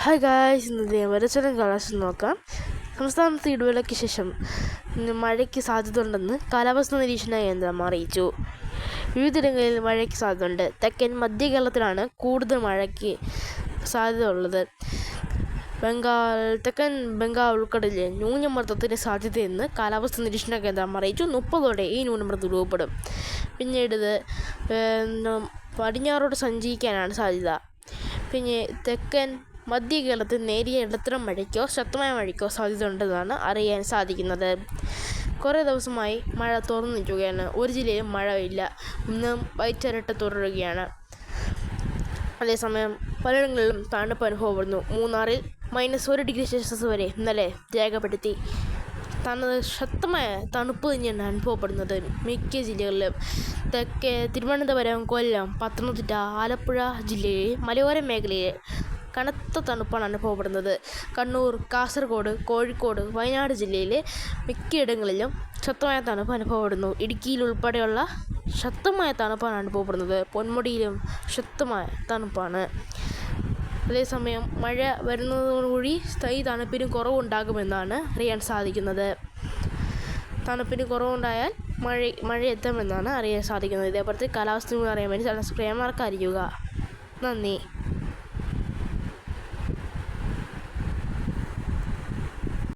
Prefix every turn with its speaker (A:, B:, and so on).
A: Hi guys, ഇന്നത്തെ വരച്ചലും കാലാവസ്ഥ നോക്കാം. സംസ്ഥാനത്ത് ഇടവേളയ്ക്ക് ശേഷം ഇന്ന് മഴയ്ക്ക് സാധ്യതയുണ്ടെന്ന് കാലാവസ്ഥാ നിരീക്ഷണ കേന്ദ്രം അറിയിച്ചു. വിവിധയിടങ്ങളിൽ മഴയ്ക്ക് സാധ്യതയുണ്ട്. തെക്കൻ മധ്യ കേരളത്തിലാണ് കൂടുതൽ മഴയ്ക്ക് സാധ്യത ഉള്ളത്. തെക്കൻ ബംഗാൾ ഉൾക്കടലിൽ ന്യൂനമർദ്ദത്തിന് സാധ്യതയെന്ന് കാലാവസ്ഥാ നിരീക്ഷണ കേന്ദ്രം അറിയിച്ചു. 30ഓടെ ഈ ന്യൂനമർദ്ദം രൂപപ്പെടും. പിന്നീട് പടിഞ്ഞാറോട്ട് സഞ്ചരിക്കാനാണ് സാധ്യത. പിന്നെ തെക്കൻ മധ്യ കേരളത്തിൽ നേരിയ ഇടത്തരം മഴയ്ക്കോ ശക്തമായ മഴയ്ക്കോ സാധ്യത ഉണ്ടെന്നാണ് അറിയാൻ സാധിക്കുന്നത്. കുറേ ദിവസമായി മഴ തുറന്നു നിൽക്കുകയാണ്. ഒരു ജില്ലയിലും മഴയില്ല. ഇന്നും വൈറ്റരട്ട തുടരുകയാണ്. അതേസമയം പലയിടങ്ങളിലും തണുപ്പ് അനുഭവപ്പെടുന്നു. മൂന്നാറിൽ -1°C വരെ ഇന്നലെ രേഖപ്പെടുത്തി. ശക്തമായ തണുപ്പ് തന്നെയാണ് അനുഭവപ്പെടുന്നത് മിക്ക ജില്ലകളിലും. തെക്കേ തിരുവനന്തപുരം, കൊല്ലം, പത്തനംതിട്ട, ആലപ്പുഴ ജില്ലയിൽ മലയോര മേഖലയിൽ കനത്ത തണുപ്പാണ് അനുഭവപ്പെടുന്നത്. കണ്ണൂർ, കാസർഗോഡ്, കോഴിക്കോട്, വയനാട് ജില്ലയിലെ മിക്കയിടങ്ങളിലും ശക്തമായ തണുപ്പ് അനുഭവപ്പെടുന്നു. ഇടുക്കിയിൽ ഉൾപ്പെടെയുള്ള ശക്തമായ തണുപ്പാണ് അനുഭവപ്പെടുന്നത്. പൊന്മുടിയിലും ശക്തമായ തണുപ്പാണ്. അതേസമയം മഴ വരുന്നതോടുകൂടി ഈ തണുപ്പിന് കുറവുണ്ടാകുമെന്നാണ് അറിയാൻ സാധിക്കുന്നത്. തണുപ്പിന് കുറവുണ്ടായാൽ മഴ എത്തുമെന്നാണ് അറിയാൻ സാധിക്കുന്നത്. ഇതേപോലത്തെ കാലാവസ്ഥ അറിയാൻ വേണ്ടി സബ്സ്ക്രൈബ് മറക്കാതിരിക്കുക. നന്ദി.